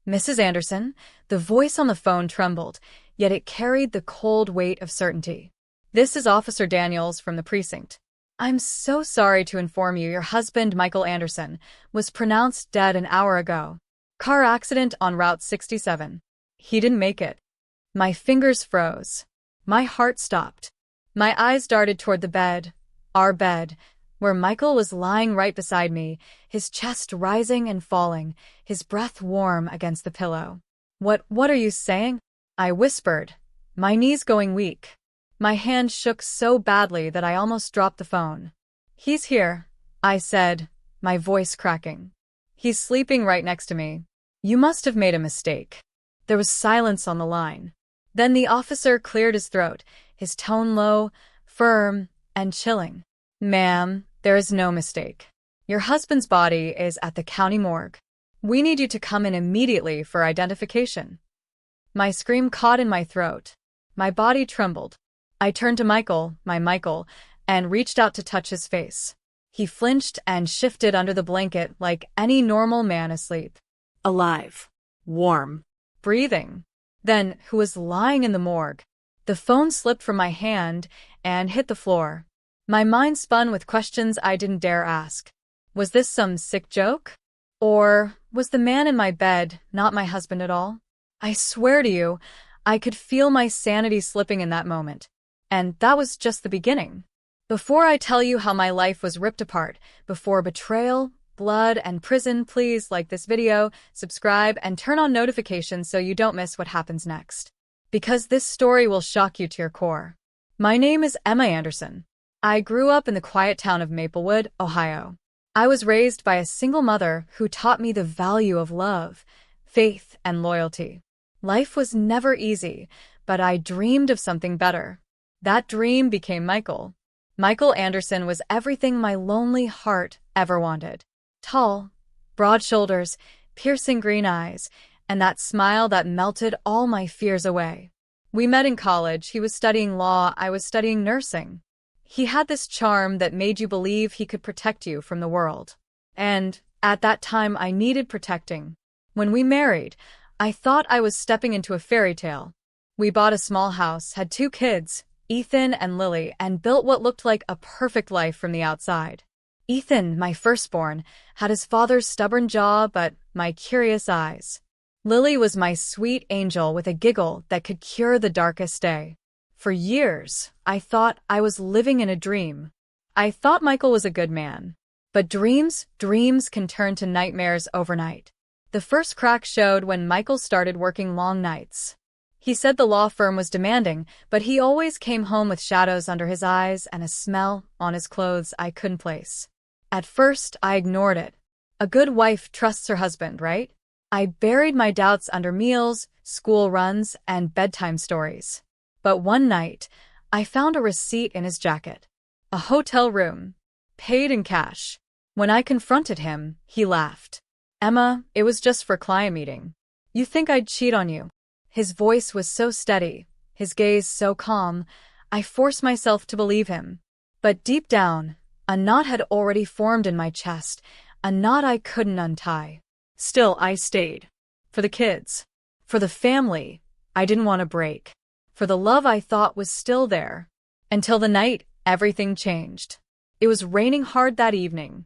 Mrs. Anderson? The voice on the phone trembled, yet it carried the cold weight of certainty. This is Officer Daniels from the precinct. I'm so sorry to inform you your husband, Michael Anderson, was pronounced dead an hour ago. Car accident on Route 67. He didn't make it. My fingers froze. My heart stopped. My eyes darted toward the bed, our bed, where Michael was lying right beside me, his chest rising and falling, his breath warm against the pillow. What are you saying? I whispered, my knees going weak. My hand shook so badly that I almost dropped the phone. He's here, I said, my voice cracking. He's sleeping right next to me. You must have made a mistake. There was silence on the line. Then the officer cleared his throat, his tone low, firm, and chilling. Ma'am, there is no mistake. Your husband's body is at the county morgue. We need you to come in immediately for identification. My scream caught in my throat. My body trembled. I turned to Michael, my Michael, and reached out to touch his face. He flinched and shifted under the blanket like any normal man asleep. Alive. Warm. Breathing. Then, who was lying in the morgue? The phone slipped from my hand and hit the floor. My mind spun with questions I didn't dare ask. Was this some sick joke? Or was the man in my bed not my husband at all? I swear to you, I could feel my sanity slipping in that moment. And that was just the beginning. Before I tell you how my life was ripped apart, before betrayal, blood, and prison, please like this video, subscribe, and turn on notifications so you don't miss what happens next. Because this story will shock you to your core. My name is Emma Anderson. I grew up in the quiet town of Maplewood, Ohio. I was raised by a single mother who taught me the value of love, faith, and loyalty. Life was never easy, but I dreamed of something better. That dream became Michael. Michael Anderson was everything my lonely heart ever wanted. Tall, broad shoulders, piercing green eyes, and that smile that melted all my fears away. We met in college. He was studying law, I was studying nursing. He had this charm that made you believe he could protect you from the world. And at that time, I needed protecting. When we married, I thought I was stepping into a fairy tale. We bought a small house, had 2 kids, Ethan and Lily, and built what looked like a perfect life from the outside. Ethan, my firstborn, had his father's stubborn jaw but my curious eyes. Lily was my sweet angel with a giggle that could cure the darkest day. For years, I thought I was living in a dream. I thought Michael was a good man. But dreams can turn to nightmares overnight. The first crack showed when Michael started working long nights. He said the law firm was demanding, but he always came home with shadows under his eyes and a smell on his clothes I couldn't place. At first, I ignored it. A good wife trusts her husband, right? I buried my doubts under meals, school runs, and bedtime stories. But one night, I found a receipt in his jacket. A hotel room. Paid in cash. When I confronted him, he laughed. Emma, it was just for client meeting. You think I'd cheat on you? His voice was so steady, his gaze so calm, I forced myself to believe him. But deep down, a knot had already formed in my chest, a knot I couldn't untie. Still, I stayed. For the kids. For the family I didn't want to break. For the love I thought was still there. Until the night, everything changed. It was raining hard that evening.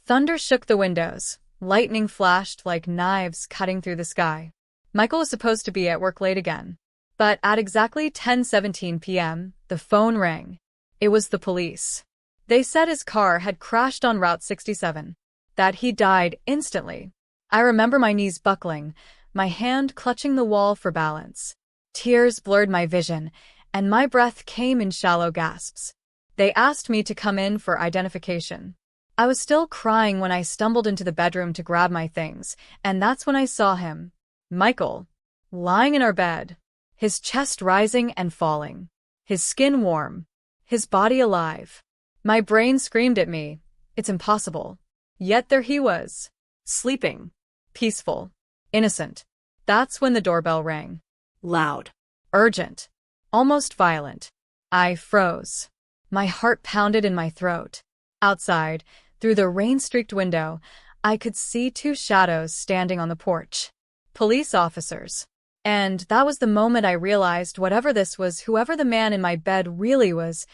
Thunder shook the windows. Lightning flashed like knives cutting through the sky. Michael was supposed to be at work late again. But at exactly 10:17 p.m., the phone rang. It was the police. They said his car had crashed on Route 67. That he died instantly. I remember my knees buckling, my hand clutching the wall for balance. Tears blurred my vision, and my breath came in shallow gasps. They asked me to come in for identification. I was still crying when I stumbled into the bedroom to grab my things, and that's when I saw him. Michael, lying in our bed, his chest rising and falling, his skin warm, his body alive. My brain screamed at me, it's impossible. Yet there he was, sleeping, peaceful, innocent. That's when the doorbell rang. Loud, urgent, almost violent. I froze. My heart pounded in my throat. Outside, through the rain-streaked window, I could see 2 shadows standing on the porch. Police officers. And that was the moment I realized whatever this was, whoever the man in my bed really was,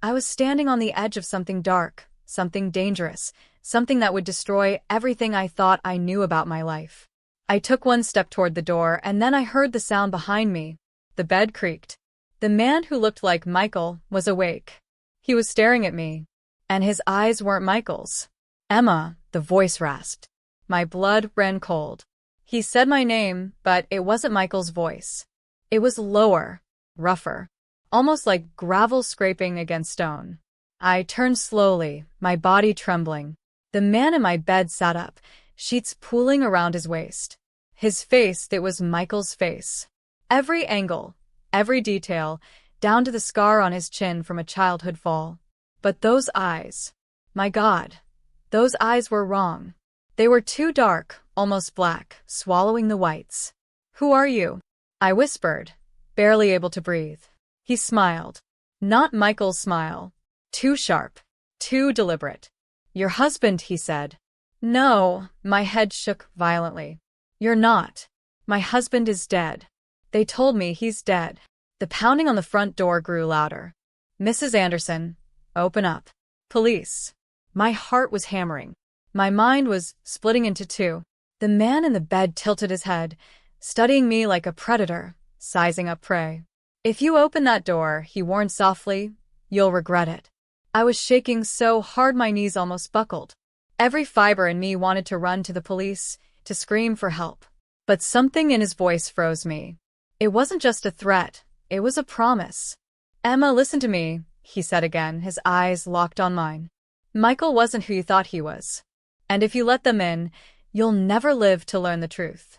I was standing on the edge of something dark, something dangerous, something that would destroy everything I thought I knew about my life. I took one step toward the door, and then I heard the sound behind me. The bed creaked. The man who looked like Michael was awake. He was staring at me, and his eyes weren't Michael's. "Emma," the voice rasped. My blood ran cold. He said my name, but it wasn't Michael's voice. It was lower, rougher, almost like gravel scraping against stone. I turned slowly, my body trembling. The man in my bed sat up, sheets pooling around his waist. His face, it was Michael's face. Every angle, every detail, down to the scar on his chin from a childhood fall. But those eyes, my God, those eyes were wrong. They were too dark, almost black, swallowing the whites. "Who are you?" I whispered, barely able to breathe. He smiled. Not Michael's smile. Too sharp. Too deliberate. "Your husband," he said. "No," my head shook violently. "You're not. My husband is dead. They told me he's dead." The pounding on the front door grew louder. "Mrs. Anderson, open up. Police." My heart was hammering. My mind was splitting into two. The man in the bed tilted his head, studying me like a predator, sizing up prey. "If you open that door," he warned softly, "you'll regret it." I was shaking so hard my knees almost buckled. Every fiber in me wanted to run to the police, to scream for help. But something in his voice froze me. It wasn't just a threat, it was a promise. "Emma, listen to me," he said again, his eyes locked on mine. "Michael wasn't who you thought he was. And if you let them in, you'll never live to learn the truth."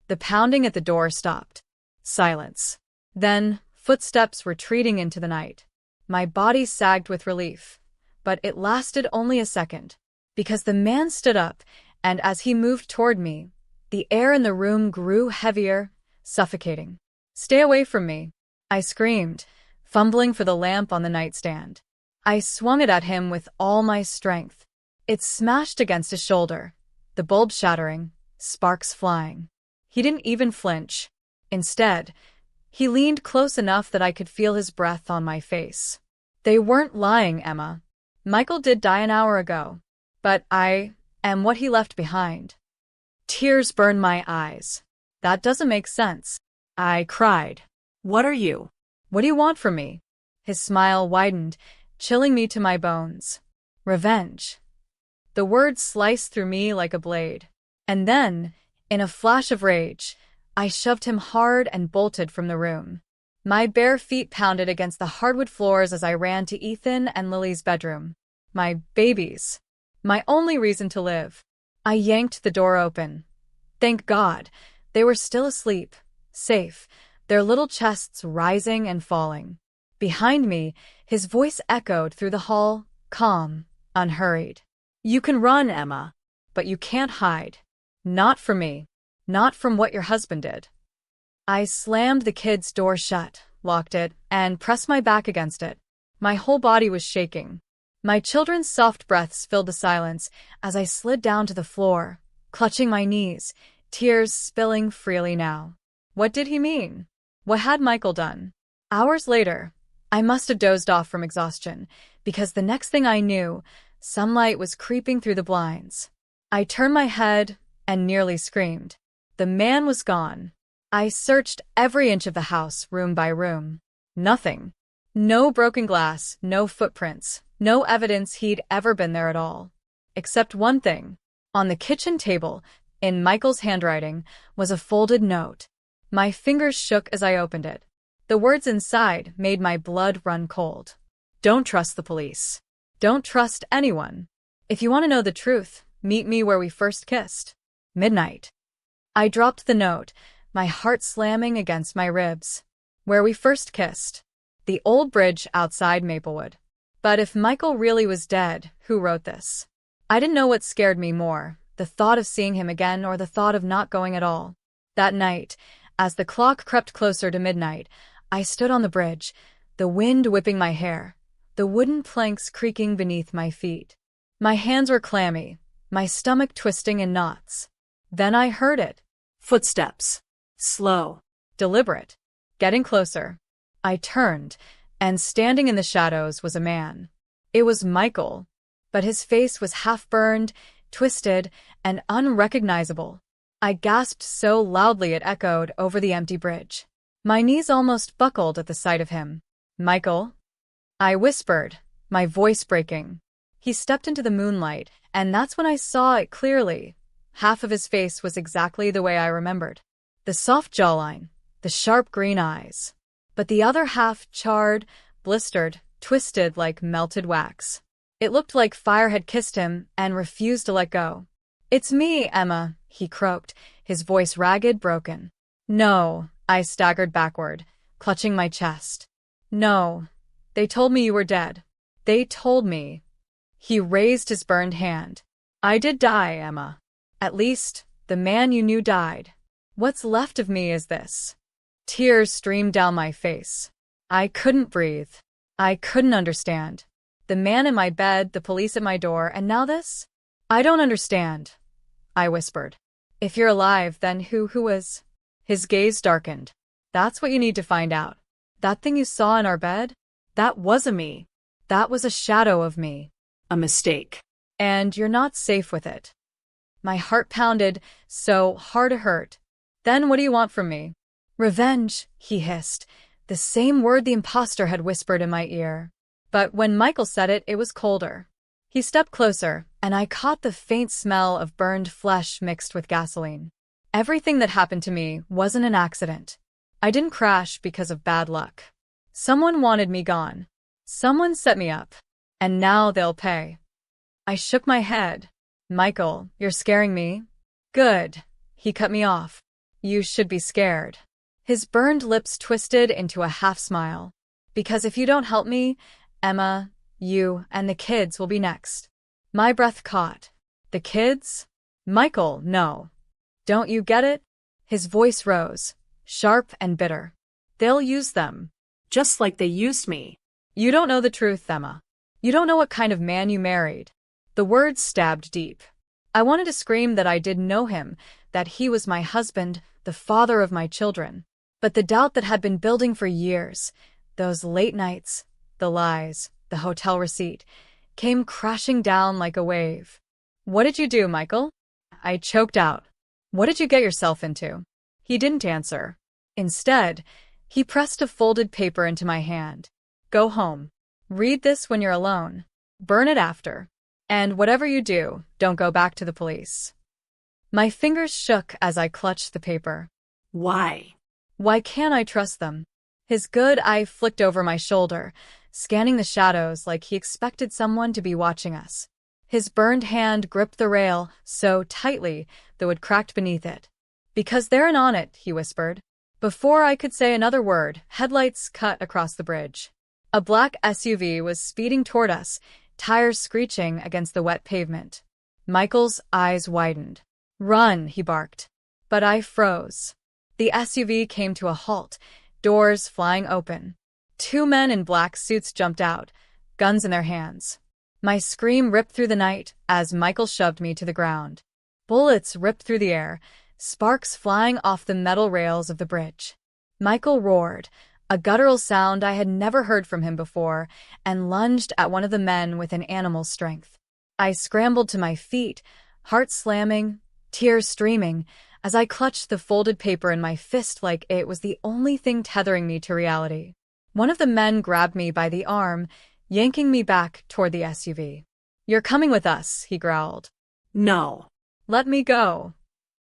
The pounding at the door stopped. Silence. Then, footsteps retreating into the night. My body sagged with relief. But it lasted only a second. Because the man stood up, and as he moved toward me, the air in the room grew heavier, suffocating. "Stay away from me," I screamed, fumbling for the lamp on the nightstand. I swung it at him with all my strength. It smashed against his shoulder, the bulb shattering, sparks flying. He didn't even flinch. Instead, he leaned close enough that I could feel his breath on my face. "They weren't lying, Emma. Michael did die an hour ago. But I am what he left behind." Tears burned my eyes. "That doesn't make sense," I cried. "What are you? What do you want from me?" His smile widened, chilling me to my bones. "Revenge." The word sliced through me like a blade. And then, in a flash of rage, I shoved him hard and bolted from the room. My bare feet pounded against the hardwood floors as I ran to Ethan and Lily's bedroom. My babies. My only reason to live. I yanked the door open. Thank God, they were still asleep, safe, their little chests rising and falling. Behind me, his voice echoed through the hall, calm, unhurried. "You can run, Emma, but you can't hide. Not from me. Not from what your husband did." I slammed the kids' door shut, locked it, and pressed my back against it. My whole body was shaking. My children's soft breaths filled the silence as I slid down to the floor, clutching my knees, tears spilling freely now. What did he mean? What had Michael done? Hours later, I must have dozed off from exhaustion, because the next thing I knew, sunlight was creeping through the blinds. I turned my head and nearly screamed. The man was gone. I searched every inch of the house, room by room. Nothing. No broken glass, no footprints, no evidence he'd ever been there at all. Except one thing. On the kitchen table, in Michael's handwriting, was a folded note. My fingers shook as I opened it. The words inside made my blood run cold. "Don't trust the police. Don't trust anyone. If you want to know the truth, meet me where we first kissed. Midnight." I dropped the note, my heart slamming against my ribs. Where we first kissed. The old bridge outside Maplewood. But if Michael really was dead, who wrote this? I didn't know what scared me more, the thought of seeing him again or the thought of not going at all. That night, as the clock crept closer to midnight, I stood on the bridge, the wind whipping my hair, the wooden planks creaking beneath my feet. My hands were clammy, my stomach twisting in knots. Then I heard it. Footsteps. Slow. Deliberate. Getting closer. I turned, and standing in the shadows was a man. It was Michael, but his face was half-burned, twisted, and unrecognizable. I gasped so loudly it echoed over the empty bridge. My knees almost buckled at the sight of him. "Michael?" I whispered, my voice breaking. He stepped into the moonlight, and that's when I saw it clearly. Half of his face was exactly the way I remembered. The soft jawline, the sharp green eyes. But the other half charred, blistered, twisted like melted wax. It looked like fire had kissed him and refused to let go. "It's me, Emma," he croaked, his voice ragged, broken. "No," I staggered backward, clutching my chest. "No. They told me you were dead. They told me." He raised his burned hand. "I did die, Emma. At least, the man you knew died. What's left of me is this." Tears streamed down my face. I couldn't breathe. I couldn't understand. The man in my bed, the police at my door, and now this? "I don't understand," I whispered. "If you're alive, then who was?" His gaze darkened. "That's what you need to find out. That thing you saw in our bed? That wasn't me. That was a shadow of me. A mistake. And you're not safe with it." My heart pounded so hard it hurt. "Then what do you want from me?" "Revenge," he hissed, the same word the imposter had whispered in my ear. But when Michael said it, it was colder. He stepped closer, and I caught the faint smell of burned flesh mixed with gasoline. Everything that happened to me wasn't an accident. I didn't crash because of bad luck. Someone wanted me gone. Someone set me up. And now they'll pay. I shook my head. "Michael, you're scaring me." "Good." He cut me off. "You should be scared." His burned lips twisted into a half-smile. "Because if you don't help me, Emma, you and the kids will be next." My breath caught. "The kids?" "Michael, no. Don't you get it?" His voice rose, sharp and bitter. "They'll use them. Just like they used me." You don't know the truth, Emma. You don't know what kind of man you married." The words stabbed deep. I wanted to scream that I didn't know him, that he was my husband, the father of my children. But the doubt that had been building for years, those late nights, the lies, the hotel receipt, came crashing down like a wave. "What did you do, Michael?" I choked out. "What did you get yourself into?" He didn't answer. Instead, he pressed a folded paper into my hand. "Go home. Read this when you're alone. Burn it after. And whatever you do, don't go back to the police." My fingers shook as I clutched the paper. "Why?" Why can't I trust them? His good eye flicked over my shoulder, scanning the shadows like he expected someone to be watching us. His burned hand gripped the rail so tightly, though it cracked beneath it. "Because they're in on it," he whispered. Before I could say another word, headlights cut across the bridge. A black SUV was speeding toward us, tires screeching against the wet pavement. Michael's eyes widened. "Run," he barked. But I froze. The SUV came to a halt, doors flying open. Two men in black suits jumped out, guns in their hands. My scream ripped through the night as Michael shoved me to the ground. Bullets ripped through the air, sparks flying off the metal rails of the bridge. Michael roared, a guttural sound I had never heard from him before, and lunged at one of the men with an animal's strength. I scrambled to my feet, heart slamming, tears streaming, as I clutched the folded paper in my fist like it was the only thing tethering me to reality. One of the men grabbed me by the arm, yanking me back toward the SUV. "You're coming with us," he growled. "No." "Let me go."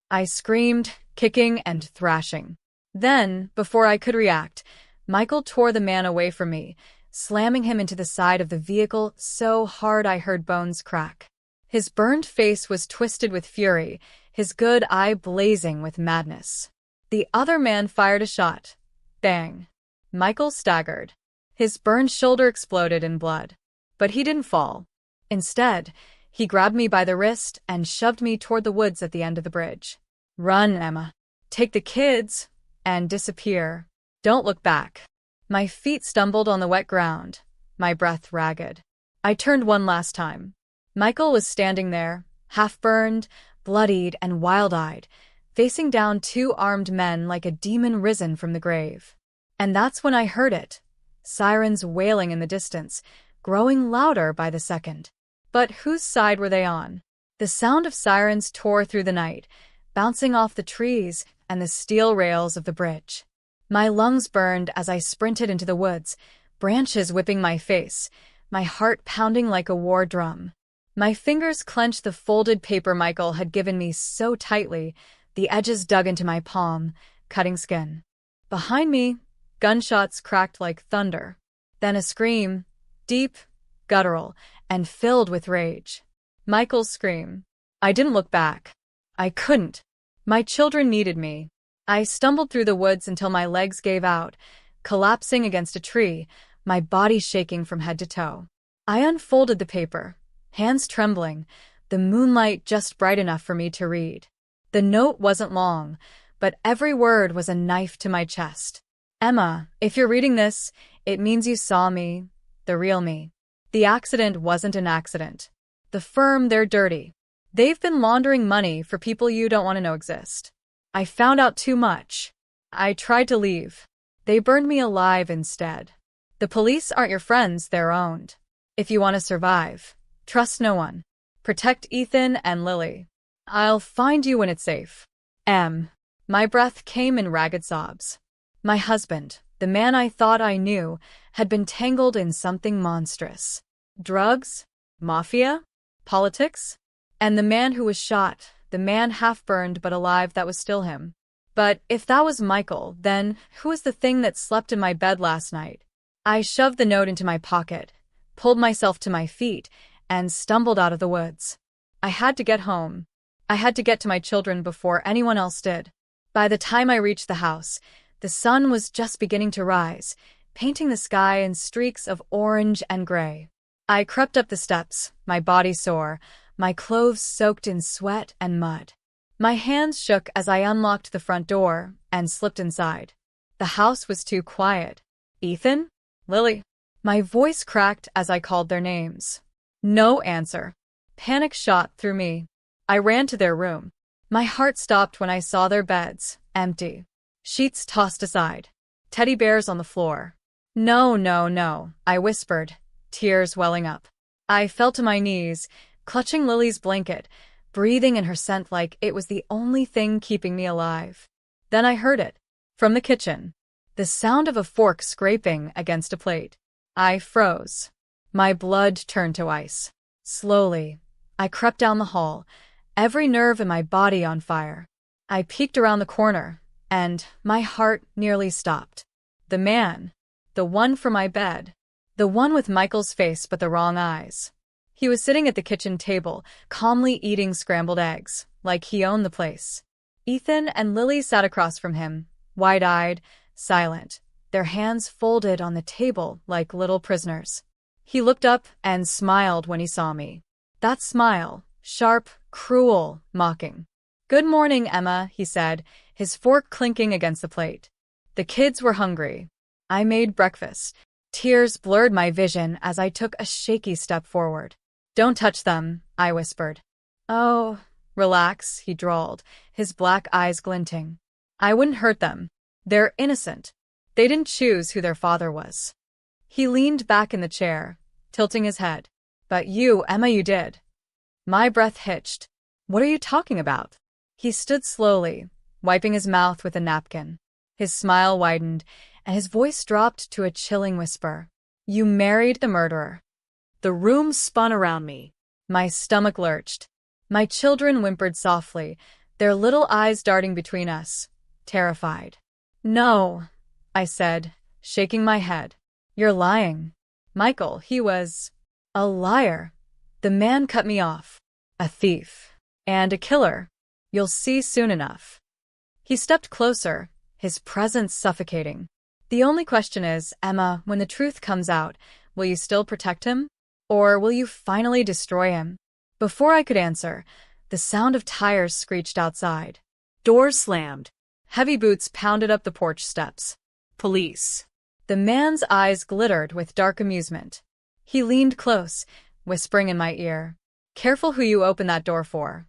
I screamed, kicking and thrashing. Then, before I could react, Michael tore the man away from me, slamming him into the side of the vehicle so hard I heard bones crack. His burned face was twisted with fury, his good eye blazing with madness. The other man fired a shot. Bang. Michael staggered. His burned shoulder exploded in blood. But he didn't fall. Instead, he grabbed me by the wrist and shoved me toward the woods at the end of the bridge. "Run, Emma. Take the kids and disappear. Don't look back." My feet stumbled on the wet ground, my breath ragged. I turned one last time. Michael was standing there, half-burned, bloodied and wild-eyed, facing down two armed men like a demon risen from the grave. And that's when I heard it. Sirens wailing in the distance, growing louder by the second. But whose side were they on? The sound of sirens tore through the night, bouncing off the trees and the steel rails of the bridge. My lungs burned as I sprinted into the woods, branches whipping my face, my heart pounding like a war drum. My fingers clenched the folded paper Michael had given me so tightly, the edges dug into my palm, cutting skin. Behind me, gunshots cracked like thunder. Then a scream, deep, guttural, and filled with rage. Michael's scream. I didn't look back. I couldn't. My children needed me. I stumbled through the woods until my legs gave out, collapsing against a tree, my body shaking from head to toe. I unfolded the paper, hands trembling, the moonlight just bright enough for me to read. The note wasn't long, but every word was a knife to my chest. Emma, if you're reading this, it means you saw me, the real me. The accident wasn't an accident. The firm, they're dirty. They've been laundering money for people you don't want to know exist. I found out too much. I tried to leave. They burned me alive instead. The police aren't your friends, they're owned. If you want to survive, trust no one. Protect Ethan and Lily. I'll find you when it's safe. M. My breath came in ragged sobs. My husband, the man I thought I knew, had been tangled in something monstrous. Drugs? Mafia? Politics? And the man who was shot, the man half-burned but alive, that was still him. But if that was Michael, then who was the thing that slept in my bed last night? I shoved the note into my pocket, pulled myself to my feet, and stumbled out of the woods. I had to get home. I had to get to my children before anyone else did. By the time I reached the house, the sun was just beginning to rise, painting the sky in streaks of orange and gray. I crept up the steps, my body sore, my clothes soaked in sweat and mud. My hands shook as I unlocked the front door and slipped inside. The house was too quiet. Ethan? Lily? My voice cracked as I called their names. No answer. Panic shot through me. I ran to their room. My heart stopped when I saw their beds, empty. Sheets tossed aside. Teddy bears on the floor. No, no, no, I whispered, tears welling up. I fell to my knees, clutching Lily's blanket, breathing in her scent like it was the only thing keeping me alive. Then I heard it. From the kitchen. The sound of a fork scraping against a plate. I froze. My blood turned to ice. Slowly, I crept down the hall, every nerve in my body on fire. I peeked around the corner, and my heart nearly stopped. The man. The one from my bed. The one with Michael's face but the wrong eyes. He was sitting at the kitchen table, calmly eating scrambled eggs, like he owned the place. Ethan and Lily sat across from him, wide-eyed, silent, their hands folded on the table like little prisoners. He looked up and smiled when he saw me. That smile, sharp, cruel, mocking. "Good morning, Emma," he said, his fork clinking against the plate. The kids were hungry. I made breakfast. Tears blurred my vision as I took a shaky step forward. "Don't touch them," I whispered. "Oh, relax," he drawled, his black eyes glinting. "I wouldn't hurt them. They're innocent. They didn't choose who their father was." He leaned back in the chair, tilting his head. "But you, Emma, you did." My breath hitched. "What are you talking about?" He stood slowly, wiping his mouth with a napkin. His smile widened, and his voice dropped to a chilling whisper. "You married the murderer." The room spun around me. My stomach lurched. My children whimpered softly, their little eyes darting between us, terrified. "No," I said, shaking my head. "You're lying. Michael, he was a liar. The man cut me off. A thief. And a killer. You'll see soon enough." He stepped closer, his presence suffocating. "The only question is, Emma, when the truth comes out, will you still protect him? Or will you finally destroy him?" Before I could answer, the sound of tires screeched outside. Doors slammed. Heavy boots pounded up the porch steps. Police. The man's eyes glittered with dark amusement. He leaned close, whispering in my ear, "Careful who you open that door for."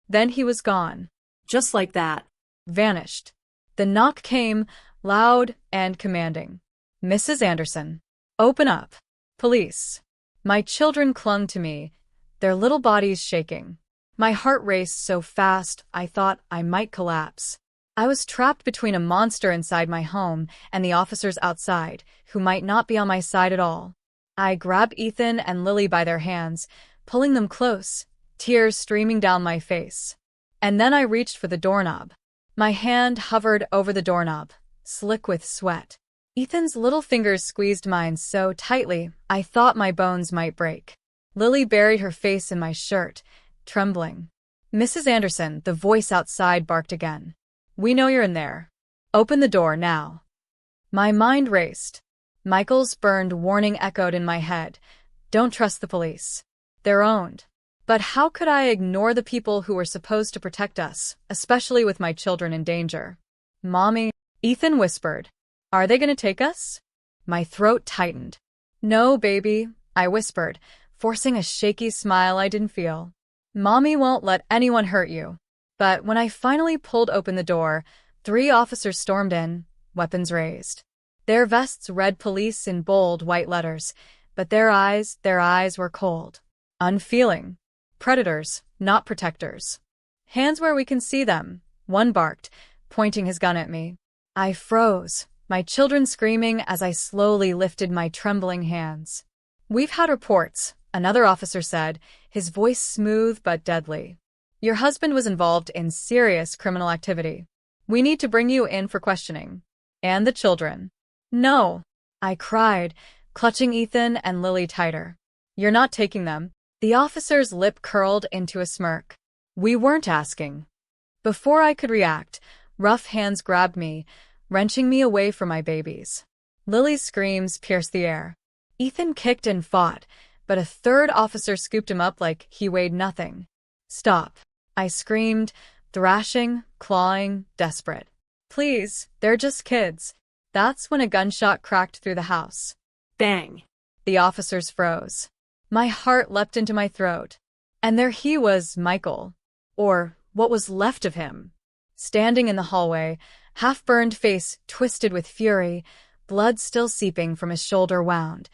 Then he was gone. Just like that. vanished. The knock came, loud and commanding. "Mrs. Anderson, open up. Police." My children clung to me, their little bodies shaking. My heart raced so fast I thought I might collapse. I was trapped between a monster inside my home and the officers outside, who might not be on my side at all. I grabbed Ethan and Lily by their hands, pulling them close, tears streaming down my face. And then I reached for the doorknob. My hand hovered over the doorknob, slick with sweat. Ethan's little fingers squeezed mine so tightly I thought my bones might break. Lily buried her face in my shirt, trembling. "Mrs. Anderson," the voice outside barked again. "We know you're in there. Open the door now." My mind raced. Michael's burned warning echoed in my head. "Don't trust the police. They're owned." But how could I ignore the people who were supposed to protect us, especially with my children in danger? "Mommy," Ethan whispered. "Are they going to take us?" My throat tightened. "No, baby," I whispered, forcing a shaky smile I didn't feel. "Mommy won't let anyone hurt you." But when I finally pulled open the door, 3 officers stormed in, weapons raised. Their vests read police in bold white letters, but their eyes were cold, unfeeling. "Predators, not protectors." "Hands where we can see them," one barked, pointing his gun at me. I froze, my children screaming as I slowly lifted my trembling hands. "We've had reports," another officer said, his voice smooth but deadly. "Your husband was involved in serious criminal activity. We need to bring you in for questioning." "And the children." "No," I cried, clutching Ethan and Lily tighter. "You're not taking them." The officer's lip curled into a smirk. "We weren't asking." Before I could react, rough hands grabbed me, wrenching me away from my babies. Lily's screams pierced the air. Ethan kicked and fought, but a 3rd officer scooped him up like he weighed nothing. "Stop," I screamed, thrashing, clawing, desperate. "Please, they're just kids." That's when a gunshot cracked through the house. Bang! The officers froze. My heart leapt into my throat. And there he was, Michael. Or what was left of him. Standing in the hallway, half-burned face twisted with fury, blood still seeping from his shoulder wound,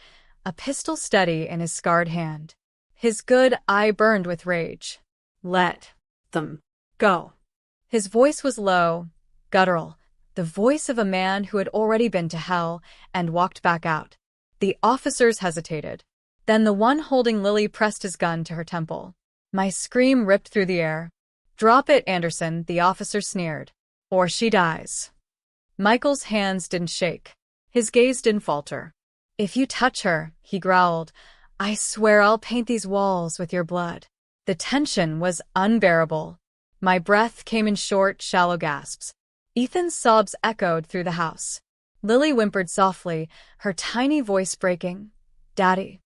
a pistol steady in his scarred hand. His good eye burned with rage. "Let them go." His voice was low, guttural, the voice of a man who had already been to hell and walked back out. The officers hesitated. Then the one holding Lily pressed his gun to her temple. My scream ripped through the air. "Drop it, Anderson," the officer sneered. "Or she dies." Michael's hands didn't shake. His gaze didn't falter. "If you touch her," he growled, "I swear I'll paint these walls with your blood." The tension was unbearable. My breath came in short, shallow gasps. Ethan's sobs echoed through the house. Lily whimpered softly, her tiny voice breaking. "Daddy."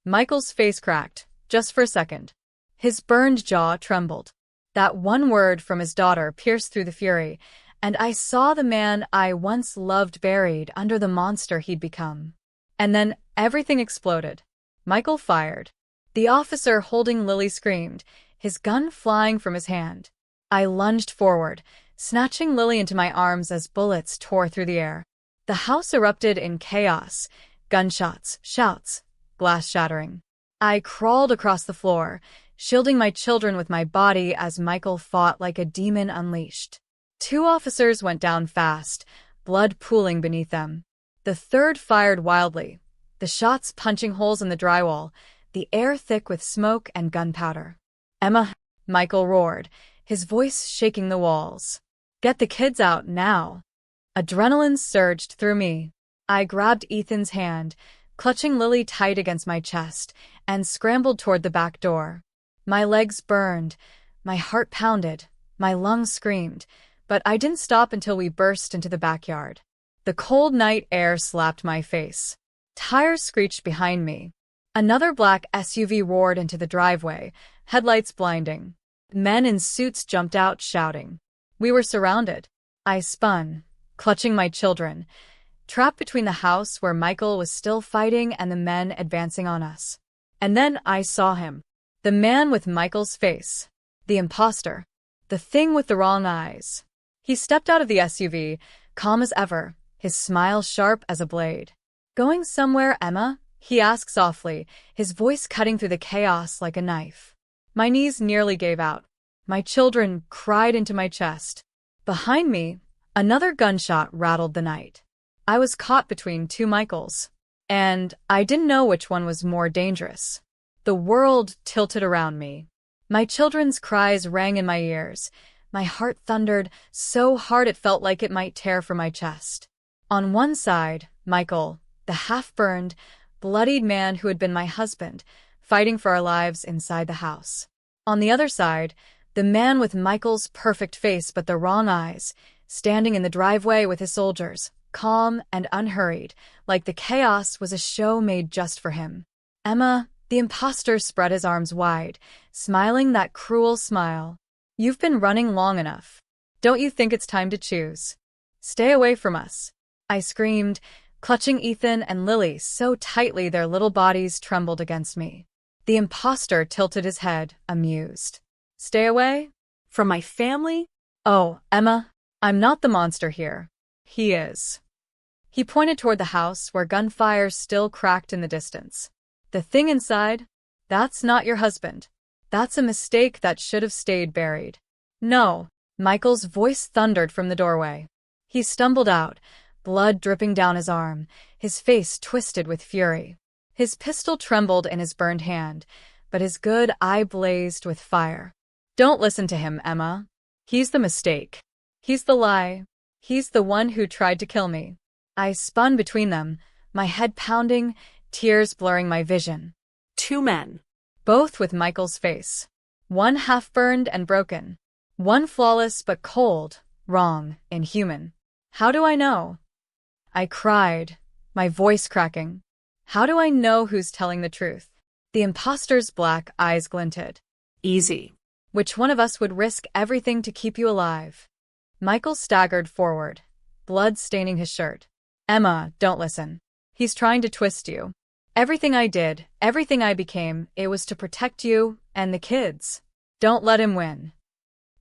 Michael's face cracked, just for a second. His burned jaw trembled. That one word from his daughter pierced through the fury, and I saw the man I once loved buried under the monster he'd become. And then everything exploded. Michael fired. The officer holding Lily screamed, his gun flying from his hand. I lunged forward, snatching Lily into my arms as bullets tore through the air. The house erupted in chaos, gunshots, shouts, glass shattering. I crawled across the floor, shielding my children with my body as Michael fought like a demon unleashed. 2 officers went down fast, blood pooling beneath them. The 3rd fired wildly, the shots punching holes in the drywall, the air thick with smoke and gunpowder. "Emma," Michael roared, his voice shaking the walls. "Get the kids out now." Adrenaline surged through me. I grabbed Ethan's hand, clutching Lily tight against my chest, and scrambled toward the back door. My legs burned, my heart pounded, my lungs screamed, but I didn't stop until we burst into the backyard. The cold night air slapped my face. Tires screeched behind me. Another black SUV roared into the driveway, headlights blinding. Men in suits jumped out, shouting. We were surrounded. I spun, clutching my children, trapped between the house where Michael was still fighting and the men advancing on us. And then I saw him. The man with Michael's face. The imposter. The thing with the wrong eyes. He stepped out of the SUV, calm as ever, his smile sharp as a blade. "Going somewhere, Emma?" he asked softly, his voice cutting through the chaos like a knife. My knees nearly gave out. My children cried into my chest. Behind me, another gunshot rattled the night. I was caught between two Michaels, and I didn't know which one was more dangerous. The world tilted around me. My children's cries rang in my ears. My heart thundered so hard it felt like it might tear from my chest. On one side, Michael, the half-burned, bloodied man who had been my husband, fighting for our lives inside the house. On the other side, the man with Michael's perfect face but the wrong eyes, standing in the driveway with his soldiers, calm and unhurried, like the chaos was a show made just for him. "Emma," the imposter spread his arms wide, smiling that cruel smile. "You've been running long enough. Don't you think it's time to choose? Stay away from us," I screamed, clutching Ethan and Lily so tightly their little bodies trembled against me. The imposter tilted his head, amused. "Stay away? From my family? Oh, Emma, I'm not the monster here. He is." He pointed toward the house where gunfire still cracked in the distance. "The thing inside? That's not your husband. That's a mistake that should have stayed buried." "No," Michael's voice thundered from the doorway. He stumbled out, blood dripping down his arm, his face twisted with fury. His pistol trembled in his burned hand, but his good eye blazed with fire. "Don't listen to him, Emma. He's the mistake. He's the lie. He's the one who tried to kill me." I spun between them, my head pounding, tears blurring my vision. Two men. Both with Michael's face. One half-burned and broken. One flawless but cold, wrong, inhuman. How do I know? I cried, my voice cracking. How do I know who's telling the truth? The imposter's black eyes glinted. Easy. Which one of us would risk everything to keep you alive? Michael staggered forward, blood staining his shirt. "Emma, don't listen. He's trying to twist you. Everything I did, everything I became, it was to protect you and the kids. Don't let him win."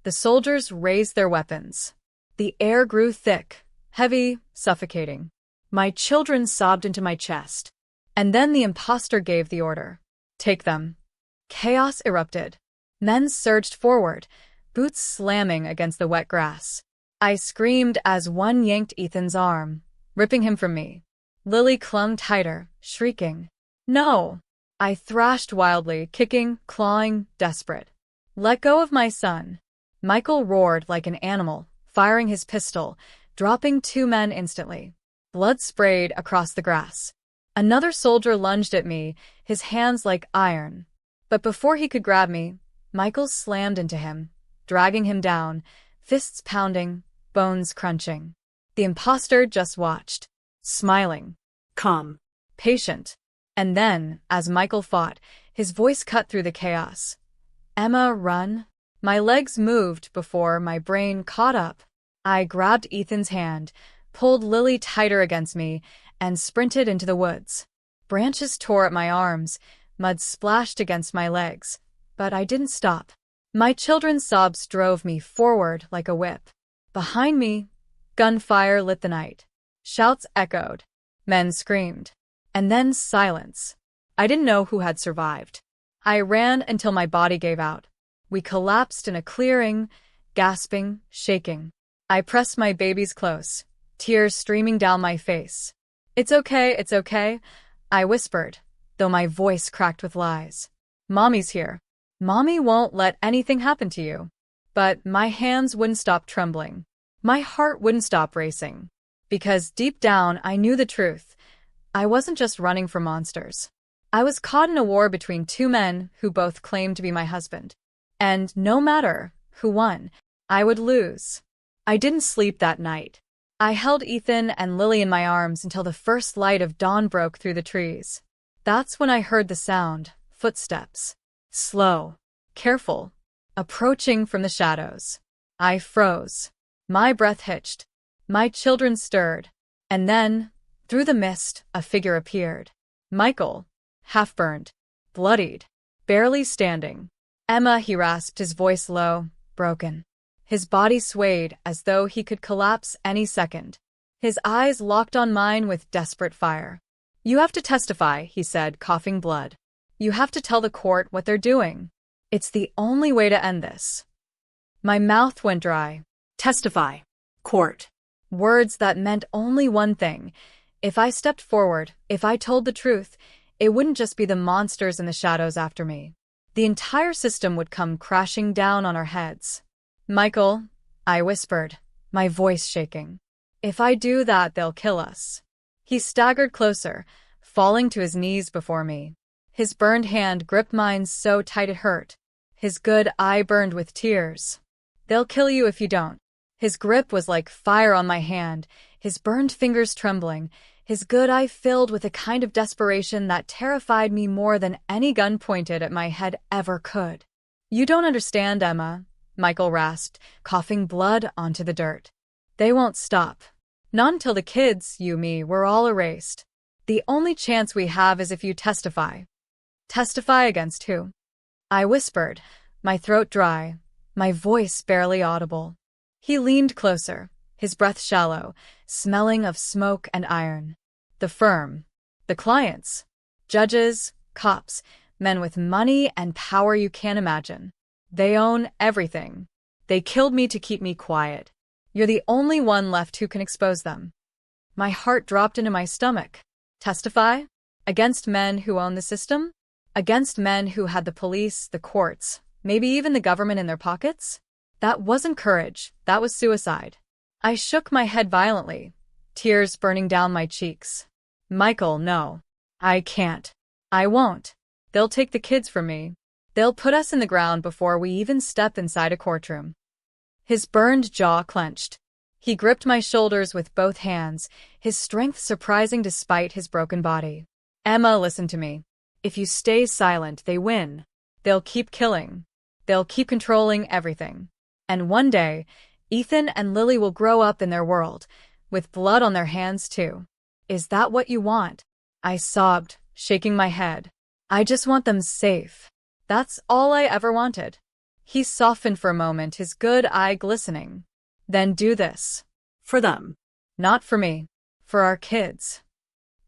The soldiers raised their weapons. The air grew thick, heavy, suffocating. My children sobbed into my chest. And then the imposter gave the order. "Take them." Chaos erupted. Men surged forward, boots slamming against the wet grass. I screamed as one yanked Ethan's arm, ripping him from me. Lily clung tighter, shrieking. "No!" I thrashed wildly, kicking, clawing, desperate. "Let go of my son." Michael roared like an animal, firing his pistol, dropping two men instantly. Blood sprayed across the grass. Another soldier lunged at me, his hands like iron. But before he could grab me, Michael slammed into him, dragging him down, fists pounding, bones crunching. The imposter just watched, smiling. Calm. Patient. And then, as Michael fought, his voice cut through the chaos. "Emma, run." My legs moved before my brain caught up. I grabbed Ethan's hand, pulled Lily tighter against me, and sprinted into the woods. Branches tore at my arms, mud splashed against my legs, but I didn't stop. My children's sobs drove me forward like a whip. Behind me, gunfire lit the night. Shouts echoed. Men screamed. And then silence. I didn't know who had survived. I ran until my body gave out. We collapsed in a clearing, gasping, shaking. I pressed my babies close, tears streaming down my face. It's okay," I whispered, though my voice cracked with lies. "Mommy's here. Mommy won't let anything happen to you." But my hands wouldn't stop trembling. My heart wouldn't stop racing. Because deep down, I knew the truth. I wasn't just running from monsters. I was caught in a war between two men who both claimed to be my husband. And no matter who won, I would lose. I didn't sleep that night. I held Ethan and Lily in my arms until the first light of dawn broke through the trees. That's when I heard the sound, footsteps. Slow, careful, approaching from the shadows. I froze. My breath hitched. My children stirred. And then, through the mist, a figure appeared. Michael, half-burned, bloodied, barely standing. "Emma," he rasped, his voice low, broken. His body swayed as though he could collapse any second. His eyes locked on mine with desperate fire. "You have to testify," he said, coughing blood. "You have to tell the court what they're doing. It's the only way to end this." My mouth went dry. Testify. Court. Words that meant only one thing. If I stepped forward, if I told the truth, it wouldn't just be the monsters in the shadows after me. The entire system would come crashing down on our heads. "Michael," I whispered, my voice shaking. "If I do that, they'll kill us." He staggered closer, falling to his knees before me. His burned hand gripped mine so tight it hurt. His good eye burned with tears. "They'll kill you if you don't." His grip was like fire on my hand, his burned fingers trembling, his good eye filled with a kind of desperation that terrified me more than any gun pointed at my head ever could. "You don't understand, Emma," Michael rasped, coughing blood onto the dirt. "They won't stop. Not until the kids, you, me, we're all erased. The only chance we have is if you testify." "Testify against who?" I whispered, my throat dry, my voice barely audible. He leaned closer, his breath shallow, smelling of smoke and iron. "The firm. The clients. Judges, cops, men with money and power you can't imagine. They own everything. They killed me to keep me quiet. You're the only one left who can expose them." My heart dropped into my stomach. Testify? Against men who own the system? Against men who had the police, the courts, maybe even the government in their pockets? That wasn't courage, that was suicide. I shook my head violently, tears burning down my cheeks. "Michael, no. I can't. I won't. They'll take the kids from me. They'll put us in the ground before we even step inside a courtroom." His burned jaw clenched. He gripped my shoulders with both hands, his strength surprising despite his broken body. "Emma, listen to me. If you stay silent, they win. They'll keep killing. They'll keep controlling everything. And one day, Ethan and Lily will grow up in their world, with blood on their hands too. Is that what you want?" I sobbed, shaking my head. "I just want them safe. That's all I ever wanted." He softened for a moment, his good eye glistening. "Then do this. For them. Not for me. For our kids."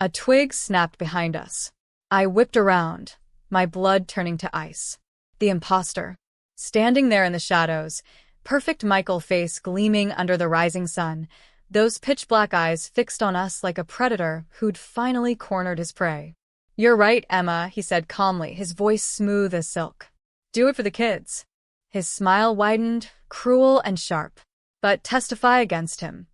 A twig snapped behind us. I whipped around, my blood turning to ice. The imposter, standing there in the shadows, perfect Michael face gleaming under the rising sun, those pitch-black eyes fixed on us like a predator who'd finally cornered his prey. "You're right, Emma," he said calmly, his voice smooth as silk. "Do it for the kids." His smile widened, cruel and sharp. "But testify against him."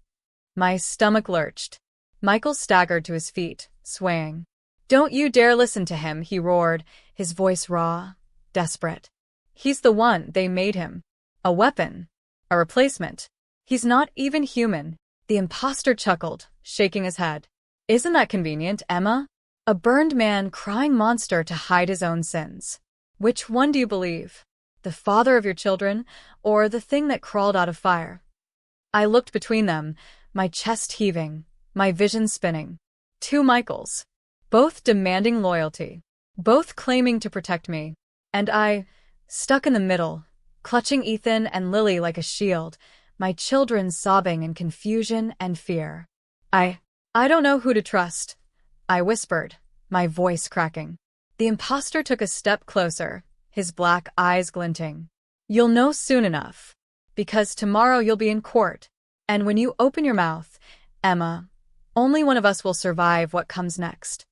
My stomach lurched. Michael staggered to his feet, swaying. "Don't you dare listen to him," he roared, his voice raw, desperate. "He's the one, they made him. A weapon. A replacement. He's not even human." The imposter chuckled, shaking his head. "Isn't that convenient, Emma? A burned man crying monster to hide his own sins. Which one do you believe? The father of your children, or the thing that crawled out of fire?" I looked between them, my chest heaving, my vision spinning. Two Michaels. Both demanding loyalty. Both claiming to protect me. And I, stuck in the middle, clutching Ethan and Lily like a shield, my children sobbing in confusion and fear. I don't know who to trust," I whispered, my voice cracking. The imposter took a step closer, his black eyes glinting. "You'll know soon enough. Because tomorrow you'll be in court. And when you open your mouth, Emma, only one of us will survive what comes next."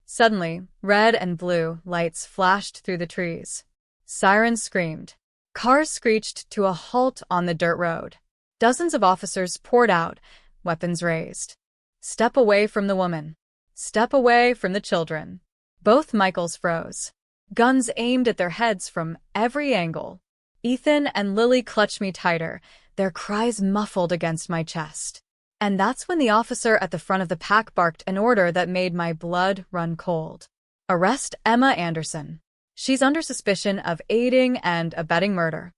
Suddenly, red and blue lights flashed through the trees. Sirens screamed. Cars screeched to a halt on the dirt road. Dozens of officers poured out, weapons raised. Step away from the woman. Step away from the children. Both Michaels froze. Guns aimed at their heads from every angle. Ethan and Lily clutched me tighter, their cries muffled against my chest. And that's when the officer at the front of the pack barked an order that made my blood run cold. "Arrest Emma Anderson. She's under suspicion of aiding and abetting murder."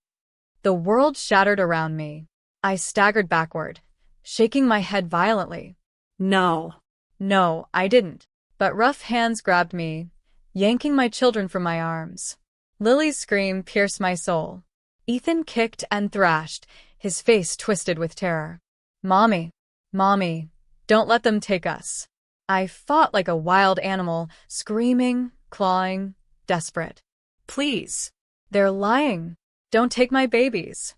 The world shattered around me. I staggered backward, shaking my head violently. No. No, I didn't. But rough hands grabbed me, yanking my children from my arms. Lily's scream pierced my soul. Ethan kicked and thrashed, his face twisted with terror. Mommy, Mommy, don't let them take us. I fought like a wild animal, screaming, clawing, desperate. Please. They're lying. Don't take my babies.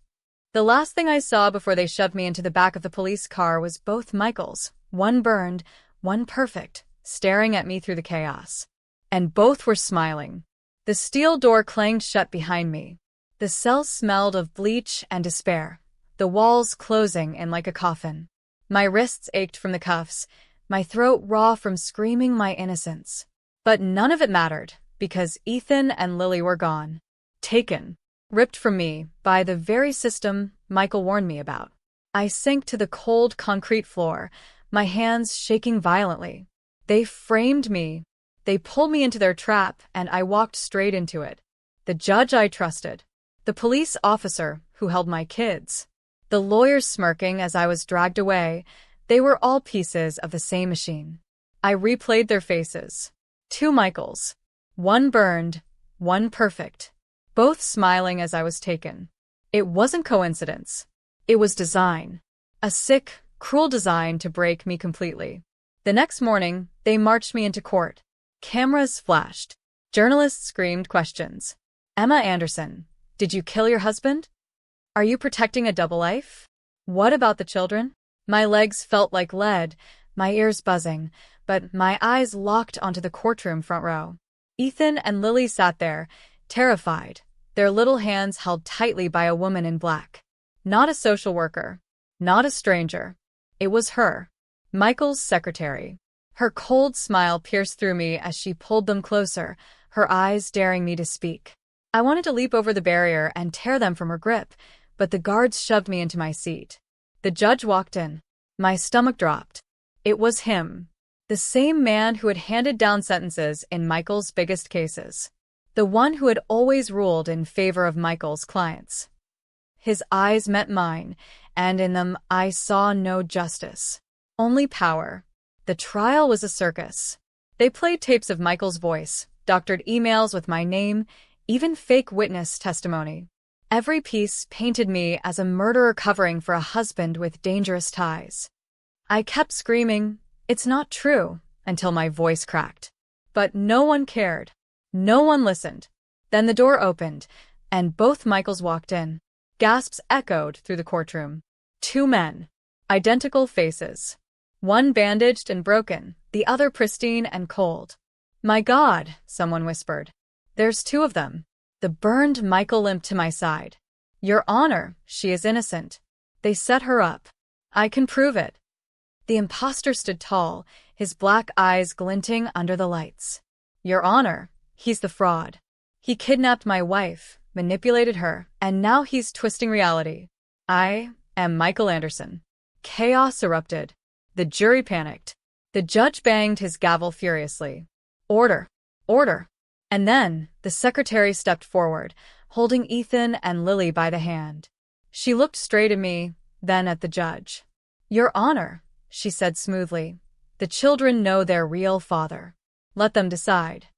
The last thing I saw before they shoved me into the back of the police car was both Michaels, one burned, one perfect, staring at me through the chaos. And both were smiling. The steel door clanged shut behind me. The cell smelled of bleach and despair, the walls closing in like a coffin. My wrists ached from the cuffs, my throat raw from screaming my innocence. But none of it mattered, because Ethan and Lily were gone. Taken. Ripped from me by the very system Michael warned me about. I sank to the cold concrete floor, my hands shaking violently. They framed me. They pulled me into their trap, and I walked straight into it. The judge I trusted. The police officer who held my kids. The lawyers smirking as I was dragged away. They were all pieces of the same machine. I replayed their faces. 2 Michaels. One burned, one perfect. Both smiling as I was taken. It wasn't coincidence. It was design. A sick, cruel design to break me completely. The next morning, they marched me into court. Cameras flashed. Journalists screamed questions. Emma Anderson, did you kill your husband? Are you protecting a double life? What about the children? My legs felt like lead, my ears buzzing, but my eyes locked onto the courtroom front row. Ethan and Lily sat there, terrified, their little hands held tightly by a woman in black. Not a social worker. Not a stranger. It was her. Michael's secretary. Her cold smile pierced through me as she pulled them closer, her eyes daring me to speak. I wanted to leap over the barrier and tear them from her grip, but the guards shoved me into my seat. The judge walked in. My stomach dropped. It was him. The same man who had handed down sentences in Michael's biggest cases. The one who had always ruled in favor of Michael's clients. His eyes met mine, and in them I saw no justice. Only power. The trial was a circus. They played tapes of Michael's voice, doctored emails with my name, even fake witness testimony. Every piece painted me as a murderer covering for a husband with dangerous ties. I kept screaming, "It's not true," until my voice cracked. But no one cared. No one listened. Then the door opened, and both Michaels walked in. Gasps echoed through the courtroom. 2 men. Identical faces. One bandaged and broken, the other pristine and cold. "My God," someone whispered. "There's 2 of them." The burned Michael limped to my side. "Your Honor, she is innocent. They set her up. I can prove it." The imposter stood tall, his black eyes glinting under the lights. "Your Honor, he's the fraud. He kidnapped my wife, manipulated her, and now he's twisting reality. I am Michael Anderson." Chaos erupted. The jury panicked. The judge banged his gavel furiously. "Order! Order!" And then, the secretary stepped forward, holding Ethan and Lily by the hand. She looked straight at me, then at the judge. "Your Honor," she said smoothly, "the children know their real father. Let them decide."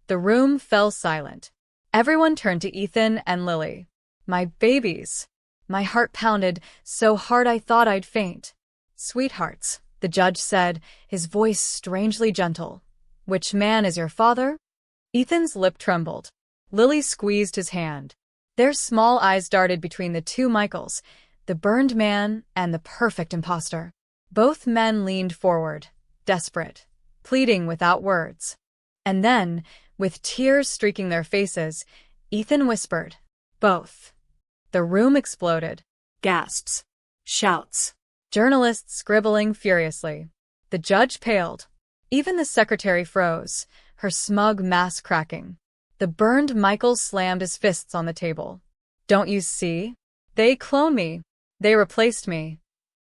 The room fell silent. Everyone turned to Ethan and Lily. My babies. My heart pounded so hard I thought I'd faint. "Sweethearts," the judge said, his voice strangely gentle. "Which man is your father?" Ethan's lip trembled. Lily squeezed his hand. Their small eyes darted between the 2 Michaels, the burned man and the perfect imposter. Both men leaned forward, desperate, pleading without words. And then, with tears streaking their faces, Ethan whispered, "Both." The room exploded. Gasps. Shouts. Journalists scribbling furiously. The judge paled. Even the secretary froze, her smug mask cracking. The burned Michael slammed his fists on the table. "Don't you see? They cloned me. They replaced me."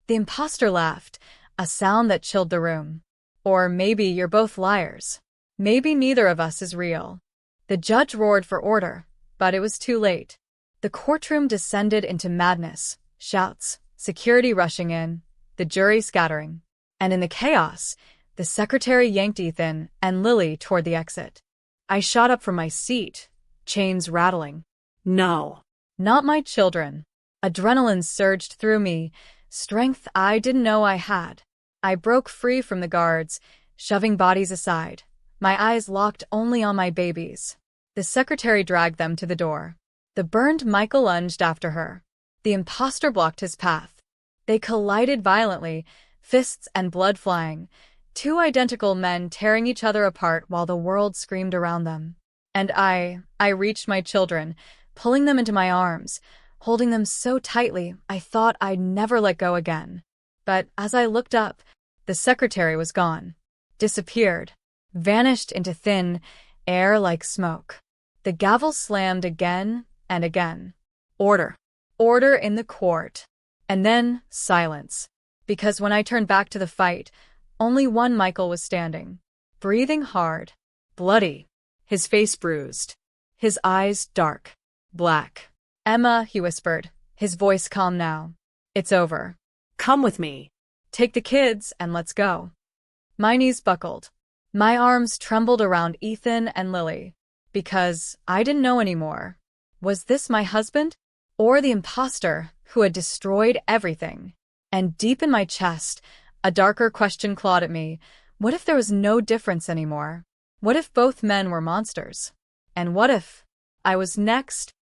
The imposter laughed, a sound that chilled the room. "Or maybe you're both liars. Maybe neither of us is real." The judge roared for order, but it was too late. The courtroom descended into madness, shouts, security rushing in, the jury scattering. And in the chaos, the secretary yanked Ethan and Lily toward the exit. I shot up from my seat, chains rattling. No. Not my children. Adrenaline surged through me, strength I didn't know I had. I broke free from the guards, shoving bodies aside, my eyes locked only on my babies. The secretary dragged them to the door. The burned Michael lunged after her. The imposter blocked his path. They collided violently, fists and blood flying, two identical men tearing each other apart while the world screamed around them. And I reached my children, pulling them into my arms, holding them so tightly I thought I'd never let go again. But as I looked up, the secretary was gone, disappeared, vanished into thin air like smoke. The gavel slammed again and again. Order. Order in the court. And then silence. Because when I turned back to the fight, only one Michael was standing, breathing hard, bloody, his face bruised, his eyes dark, black. "Emma," he whispered, his voice calm now. "It's over. Come with me. Take the kids and let's go." My knees buckled. My arms trembled around Ethan and Lily, because I didn't know anymore. Was this my husband, or the imposter who had destroyed everything? And deep in my chest, a darker question clawed at me. What if there was no difference anymore? What if both men were monsters? And what if I was next?